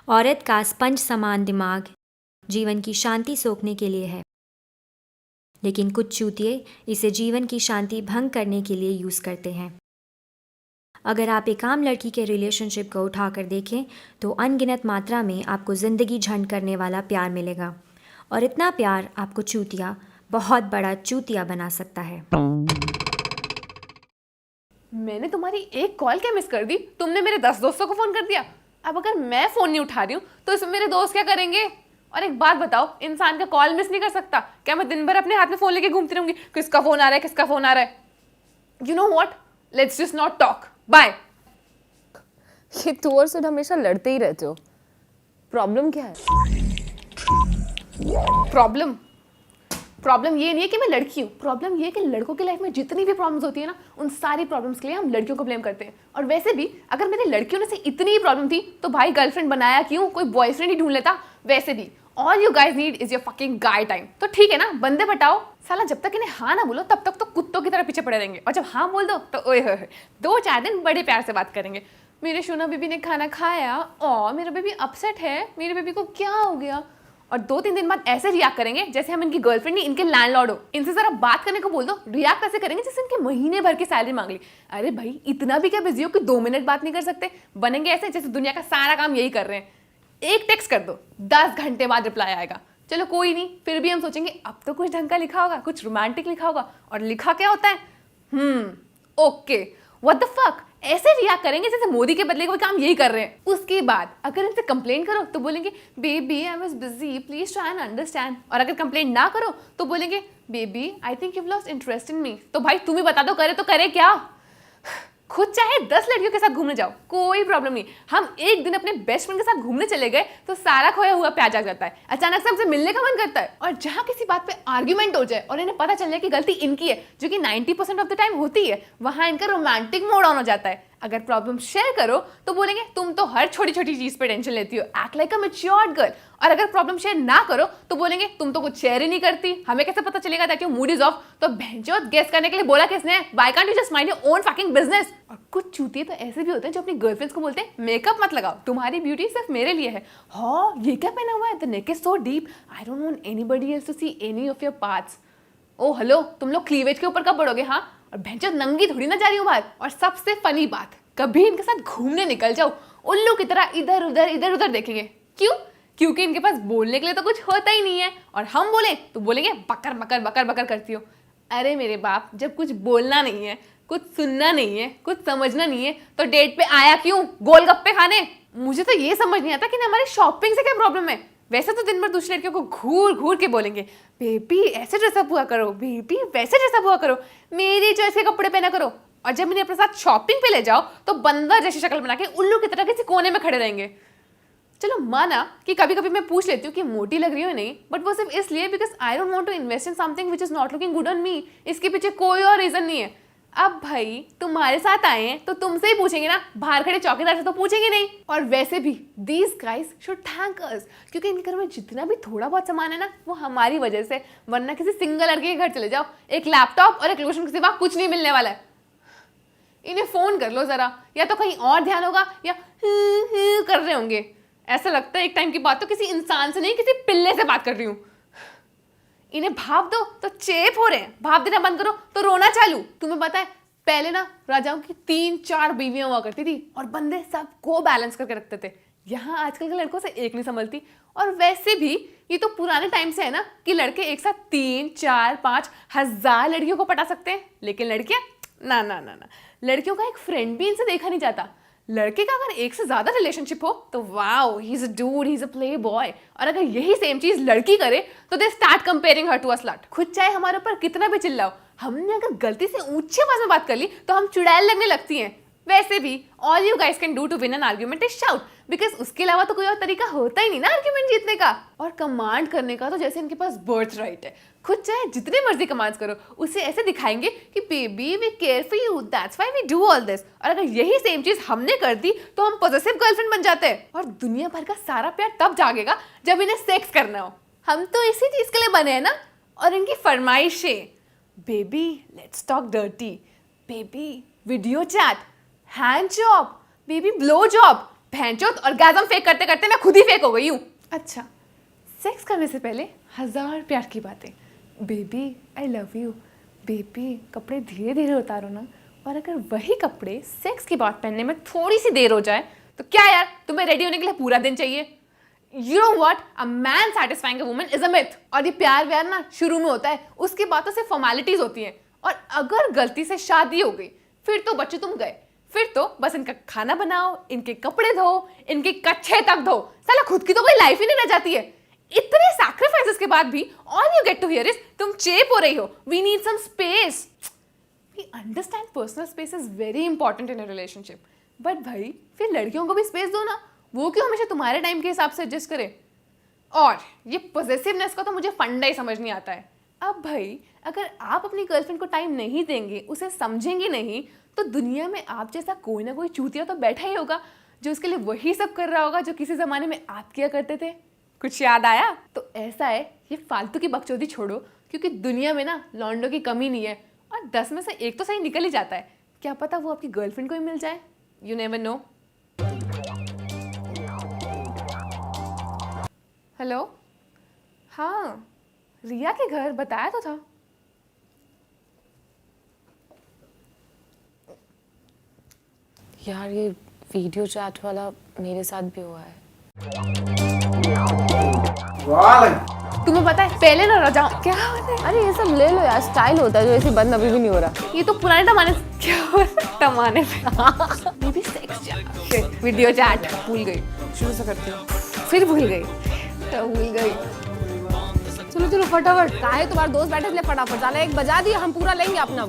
औरत का स्पंज समान दिमाग जीवन की शांति सोखने के लिए है, लेकिन कुछ चूतिए इसे जीवन की शांति भंग करने के लिए यूज़ करते हैं। अगर आप एक आम लड़की के रिलेशनशिप को उठाकर देखें तो अनगिनत मात्रा में आपको ज़िंदगी झंड करने वाला प्यार मिलेगा, और इतना प्यार आपको चूतिया, बहुत बड़ा चूतिया बना सकता है। मैंने तुम्हारी एक कॉल क्या मिस कर दी? तुमने मेरे 10 दोस्तों को फोन कर दिया। अब अगर मैं फोन नहीं उठा रही हूँ तो इसमें मेरे दोस्त क्या करेंगे? और एक बात बताओ, इंसान का कॉल मिस नहीं कर सकता क्या? मैं दिन भर अपने हाथ में फोन लेके घूमती रहूंगी, किसका फोन आ रहा है, किसका फोन आ रहा है? You know what, let's just not talk, bye. ये तू और सिड हमेशा लड़ते ही रहते हो। प्रॉब्लम क्या है? प्रॉब्लम ये नहीं है कि मैं लड़की हूँ। प्रॉब्लम ये है कि लड़कों की लाइफ में जितनी भी प्रॉब्लम्स होती है ना, उन सारी प्रॉब्लम्स के लिए हम लड़कियों को ब्लेम करते हैं। और वैसे भी अगर मेरे लड़कियों ने से इतनी ही प्रॉब्लम थी तो भाई गर्लफ्रेंड बनाया क्यों? कोई बॉयफ्रेंड ही ढूंढ लेता। वैसे भी all you guys need is your fucking guy time. तो ठीक है ना, बंदे पटाओ। साला जब तक इन्हें हाँ ना बोलो तब तक तो कुत्तों की तरह पीछे पड़े रहेंगे, और जब हाँ बोल दो तो ओए होए 2-4 दिन बड़े प्यार से बात करेंगे। मेरे शोना बेबी ने खाना खाया, और मेरा बेबी अपसेट है, मेरे बेबी को क्या हो गया? और 2-3 दिन बाद ऐसे रिएक्ट करेंगे जैसे हम इनकी गर्लफ्रेंड नहीं, इनके लैंडलॉर्ड हो। इनसे जरा बात करने को बोल दो, रिएक्ट ऐसे करेंगे जैसे इनके महीने भर की सैलरी मांग ली। अरे भाई इतना भी क्या बिजी हो कि 2 मिनट बात नहीं कर सकते? बनेंगे ऐसे जैसे दुनिया का सारा काम यही कर रहे हैं। एक टेक्स्ट कर दो, 10 घंटे बाद रिप्लाई आएगा। चलो कोई नहीं, फिर भी हम सोचेंगे अब तो कुछ ढंग का लिखा होगा, कुछ रोमांटिक लिखा होगा। और लिखा क्या होता है? Okay, what the fuck. ऐसे रिएक्ट करेंगे जैसे मोदी के बदले कोई काम यही कर रहे हैं। उसके बाद अगर इनसे कंप्लेन करो तो बोलेंगे baby I was busy, please try and understand. और अगर कंप्लेन ना करो तो बोलेंगे baby I think you lost interest in me. तो भाई तुम ही बता दो, करे तो करे क्या? खुद चाहे 10 लड़कियों के साथ घूमने जाओ, कोई प्रॉब्लम नहीं। हम एक दिन अपने बेस्ट फ्रेंड के साथ घूमने चले गए तो सारा खोया हुआ प्यार जाग जाता है। अचानक से हमसे मिलने का मन करता है। और जहां किसी बात पे आर्ग्यूमेंट हो जाए और इन्हें पता चल जाए कि गलती इनकी है, जो कि 90% ऑफ द टाइम होती है, वहां इनका रोमांटिक मोड ऑन हो जाता है। अगर प्रॉब्लम शेयर करो तो बोलेंगे तुम तो हर छोटी छोटी चीज पे टेंशन लेती हो, एक्ट लाइक अ मैच्योर्ड गर्ल। और अगर प्रॉब्लम शेयर ना करो तो बोलेंगे तुम तो कुछ शेयर ही नहीं करती, हमें कैसे पता चलेगा that your mood is of? तो भैंचोद गेस करने के लिए बोला किसने? Why can't you just mind your own fucking business? और कुछ चूतिए तो ऐसे भी होते हैं जो अपनी गर्लफ्रेंड्स को बोलते हैं मेकअप मत लगाओ, तुम्हारी ब्यूटी सिर्फ मेरे लिए है। हाँ ये क्या पहना हुआ है? The neck is so deep, I don't want anybody else to see any of your parts. Oh hello, तुम लोग क्लीवेज के ऊपर कब बढ़ोगे? हाँ, और भैंचोद नंगी थोड़ी ना जा रही हूँ बाहर। और सबसे फनी बात, कभी इनके साथ घूमने निकल जाओ, उल्लू की तरह इधर उधर देखेंगे। क्यों? क्योंकि इनके पास बोलने के लिए तो कुछ होता ही नहीं है। और हम बोले तो बोलेंगे बकर बकर बकर बकर करती हो। अरे मेरे बाप, जब कुछ बोलना नहीं है, कुछ सुनना नहीं है, कुछ समझना नहीं है तो डेट पे आया क्यों? गोलगप्पे खाने? मुझे तो ये समझ नहीं आता कि हमारी शॉपिंग से क्या प्रॉब्लम है। वैसे तो दिन भर दूसरी लड़कियों को घूर घूर के बोलेंगे बेबी ऐसे ड्रेसअप हुआ करो, बेबी वैसे ड्रेसअप हुआ करो, मेरी चॉइस के कपड़े पहना करो। और जब इन्हें अपने साथ शॉपिंग पे ले जाओ तो बंदर जैसी शक्ल बना के उल्लू की तरह किसी कोने में खड़े रहेंगे। चलो माना कि कभी कभी मैं पूछ लेती हूँ कि मोटी लग रही हो नहीं, बट वो सिर्फ इसलिए because I don't want to invest in something which is not looking good on me. इसके पीछे कोई और रीजन नहीं है। अब भाई तुम्हारे साथ आए हैं तो तुमसे ही पूछेंगे ना, बाहर खड़े चौकीदार से तो पूछेंगे नहीं। और वैसे भी दीज गाइज शुड थैंक अस, क्योंकि इनके घर में जितना भी थोड़ा बहुत सामान है ना वो हमारी वजह से। वरना किसी सिंगल लड़के के घर चले जाओ, एक लैपटॉप और एक लोशन के सिवा कुछ नहीं मिलने वाला है। इन्हें फोन कर लो जरा, या तो कहीं और ध्यान होगा या कर रहे होंगे। ऐसा लगता है एक टाइम की बात तो किसी इंसान से नहीं, किसी पिल्ले से बात कर रही हूँ। इन्हें भाव दो तो चेप हो रहे हैं, भाव देना बंद करो तो रोना चालू। तुम्हें पता है पहले ना राजाओं की 3-4 बीवियां हुआ करती थी और बंदे सबको बैलेंस करके रखते थे। यहाँ आजकल के लड़कों से एक नहीं संभलती। और वैसे भी ये तो पुराने टाइम से है ना कि लड़के एक साथ 3-4-5 हजार लड़कियों को पटा सकते हैं, लेकिन लड़कियां ना ना ना ना। लड़कियों का एक फ्रेंड भी इनसे देखा नहीं जाता। लड़के का अगर एक से ज्यादा रिलेशनशिप हो तो wow he is a dude, he is a playboy. और अगर यही सेम चीज लड़की करे तो they start comparing her to a slut. खुद चाहे हमारे ऊपर कितना भी चिल्लाओ, हमने अगर गलती से ऊंची आवाज में बात कर ली तो हम चुड़ैल लगने लगती हैं। वैसे भी all you guys can do to win an argument is shout, because उसके अलावा तो कोई और तरीका होता ही नहीं ना आर्ग्यूमेंट जीतने का। और कमांड करने का तो जैसे इनके पास बर्थ राइट है। खुद चाहे जितने मर्जी कमांड्स करो, उसे ऐसे दिखाएंगे कि baby we care for you, that's why we do all this. और अगर यही सेम चीज हमने कर दी तो हम पॉसेसिव गर्लफ्रेंड बन जाते हैं। और दुनिया भर का सारा प्यार तब जागेगा जब इन्हें सेक्स करना हो। हम तो इसी चीज के लिए बने हैं ना। और इनकी फरमाइशें, baby let's talk dirty, baby video chat, hand job, baby blow job, भैंचोद ऑर्गेज़म फेक करते करते मैं खुद ही फेक हो गई हूँ। अच्छा, सेक्स करने से पहले 1000 प्यार की बातें। Baby I love you, baby कपड़े धीरे धीरे उतारो ना। और अगर वही कपड़े सेक्स के बाद पहनने में थोड़ी सी देर हो जाए तो क्या यार, तुम्हें रेडी होने के लिए पूरा दिन चाहिए। You know what? A man satisfying a woman is a myth. और ये प्यार व्यार ना शुरू में होता है, उसके बाद तो सिर्फ फॉर्मेलिटीज होती हैं। और अगर गलती से शादी हो गई फिर तो बच्चे तुम गए, फिर तो बस इनका खाना बनाओ, इनके कपड़े धो, इनके कच्छे तक धो, साला खुद की तो कोई लाइफ ही नहीं रह जाती है। इतने सैक्रिफाइसेस के बाद भी all you get to hear is तुम चेप हो रही हो। We need some space. We understand personal space is very important in a relationship, but भाई फिर लड़कियों को भी स्पेस दो ना, वो क्यों हमेशा तुम्हारे टाइम के हिसाब से एडजस्ट करे। और ये पॉसेसिवनेस का तो मुझे फंडा ही समझ नहीं आता है। अब भाई अगर आप अपनी गर्लफ्रेंड को टाइम नहीं देंगे, उसे समझेंगे नहीं, तो दुनिया में आप जैसा कोई ना कोई चूतिया तो बैठा ही होगा जो उसके लिए वही सब कर रहा होगा जो किसी ज़माने में आप किया करते थे। कुछ याद आया? तो ऐसा है, ये फालतू की बकचोदी छोड़ो, क्योंकि दुनिया में ना लॉन्डो की कमी नहीं है, और 10 में से एक तो सही निकल ही जाता है। क्या पता वो आपकी गर्लफ्रेंड को ही मिल जाए। You never know. हेलो, हाँ रिया के घर बताया तो था। यार ये वीडियो चैट वाला मेरे साथ भी हुआ है। तुम्हें पता है पहले ना रह जाओ। क्या होता है? अरे ये सब ले लो यार, स्टाइल होता है जो ऐसे बंद अभी भी नहीं हो रहा। ये तो पुराने जमाने क्या हो जमाने में भी सेक्स चैट, वीडियो चैट भूल गई, शुरू से करती हूँ फिर भूल गई, तो भूल गई। चलो चलो फटाफट, काहे तुम्हारे दोस्त बैठे इसलिए फटाफट, साला एक बजा दिया हम पूरा लेंगे अपना।